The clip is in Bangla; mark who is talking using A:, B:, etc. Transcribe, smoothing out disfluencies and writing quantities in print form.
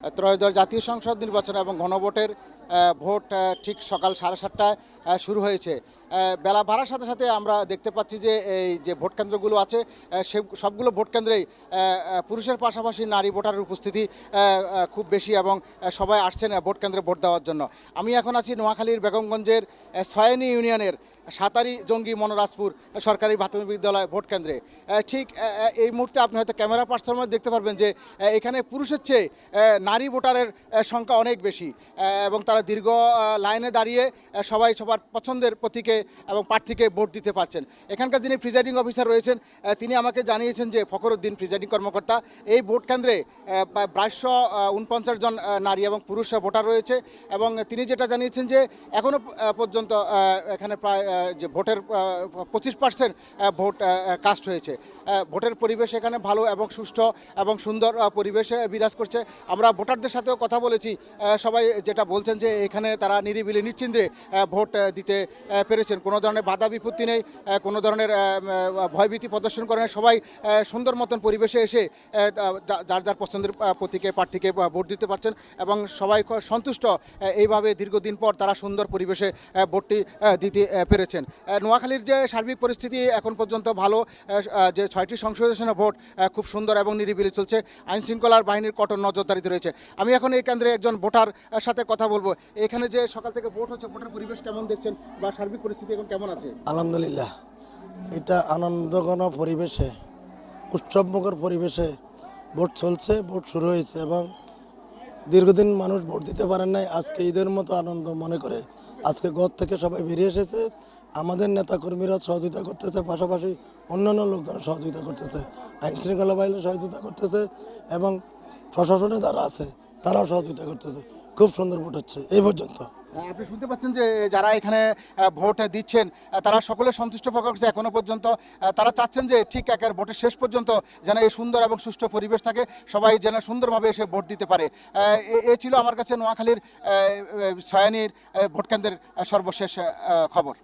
A: ত্রয়োদশ জাতীয় সংসদ নির্বাচন এবং গণভোটের ভোট ঠিক সকাল 7:30টায় শুরু হয়েছে। বেলা বাড়ার সাথে সাথে আমরা দেখতে পাচ্ছি যে এই যে ভোট কেন্দ্রগুলো আছে সে সবগুলো ভোট কেন্দ্রেই পুরুষের পাশাপাশি নারী ভোটারের উপস্থিতি খুব বেশি এবং সবাই আসছেন ভোট কেন্দ্রে ভোট দেওয়ার জন্য। আমি এখন আছি নোয়াখালীর বেগমগঞ্জের সয়ানী ইউনিয়নের সাতারি জঙ্গি মনোরাজপুর সরকারি প্রাথমিক বিদ্যালয় ভোট কেন্দ্রে। ঠিক এই মুহূর্তে আপনি হয়তো ক্যামেরা পার্সনের মধ্যে দেখতে পারবেন যে এখানে পুরুষের চেয়ে নারী ভোটারের সংখ্যা অনেক বেশি এবং তারা দীর্ঘ লাইনে দাঁড়িয়ে সবাই সবার পছন্দের প্রতীকে এবং প্রার্থীকে ভোট দিতে পারছেন। এখানকার যিনি প্রিজাইডিং অফিসার রয়েছেন তিনি আমাকে জানিয়েছেন যে ফখরুদ্দিন প্রিজাইডিং কর্মকর্তা এই ভোট কেন্দ্রে 249 জন নারী এবং পুরুষ ভোটার রয়েছে এবং তিনি যেটা জানিয়েছেন যে এখনও পর্যন্ত এখানে প্রায় যে ভোটের 25% ভোট কাস্ট হয়েছে। ভোটের পরিবেশ এখানে ভালো এবং সুষ্ঠু এবং সুন্দর পরিবেশে বিরাজ করছে। আমরা ভোটারদের সাথেও কথা বলেছি, সবাই যেটা বলছেন যে এখানে তারা নিরিবিলি নিশ্চিন্তে ভোট দিতে পেরেছেন, কোনো ধরনের বাধা বিপত্তি নেই, কোনো ধরনের ভয়ভীতি প্রদর্শন করেন, সবাই সুন্দর মতন পরিবেশে এসে যার যার পছন্দের প্রতীকে প্রার্থীকে ভোট দিতে পারছেন এবং সবাই সন্তুষ্ট এইভাবে দীর্ঘদিন পর তারা সুন্দর পরিবেশে ভোটটি দিতে পেরেছেন। নোয়াখালীর যে সার্বিক পরিস্থিতি এখন পর্যন্ত ভালো, যে 6টি সংসদীয় ভোট খুব সুন্দর এবং নিরিবিলি চলছে, আইন শৃঙ্খলার বাহিনীর কঠোর নজরদারিতে রয়েছে। আমি এখন এই কেন্দ্রে একজন ভোটার সাথে কথা বলবো। এখানে যে সকাল থেকে ভোট হচ্ছে, ভোটের পরিবেশ কেমন দেখছেন বা সার্বিক পরিস্থিতি এখন কেমন আছে?
B: আলহামদুলিল্লাহ, এটা আনন্দঘন পরিবেশে, উৎসবমুখর পরিবেশে ভোট চলছে, ভোট শুরু হয়েছে এবং দীর্ঘদিন মানুষ ভোট দিতে পারেন নাই, আজকে ঈদের মতো আনন্দ মনে করে আজকে ঘর থেকে সবাই বেরিয়ে এসেছে। আমাদের নেতাকর্মীরা সহযোগিতা করতেছে, পাশাপাশি অন্যান্য লোকজন সহযোগিতা করতেছে, আইন শৃঙ্খলা বাহিনী সহযোগিতা করতেছে এবং প্রশাসনে যারা আছে তারাও সহযোগিতা করতেছে। খুব সুন্দর ভোট হচ্ছে এই পর্যন্ত।
A: আপনি শুনতে পাচ্ছেন যে যারা এখানে ভোট দিচ্ছেন তারা সকলে সন্তুষ্ট প্রকাশ করছে এখনো পর্যন্ত। তারা চাচ্ছেন যে ঠিক একের ভোটের শেষ পর্যন্ত যেন এই সুন্দর এবং সুষ্ঠু পরিবেশ থাকে, সবাই যেন সুন্দরভাবে এসে ভোট দিতে পারে। এ ছিল আমার কাছে নোয়াখালীর সয়ানীর ভোট কেন্দ্রের সর্বশেষ খবর।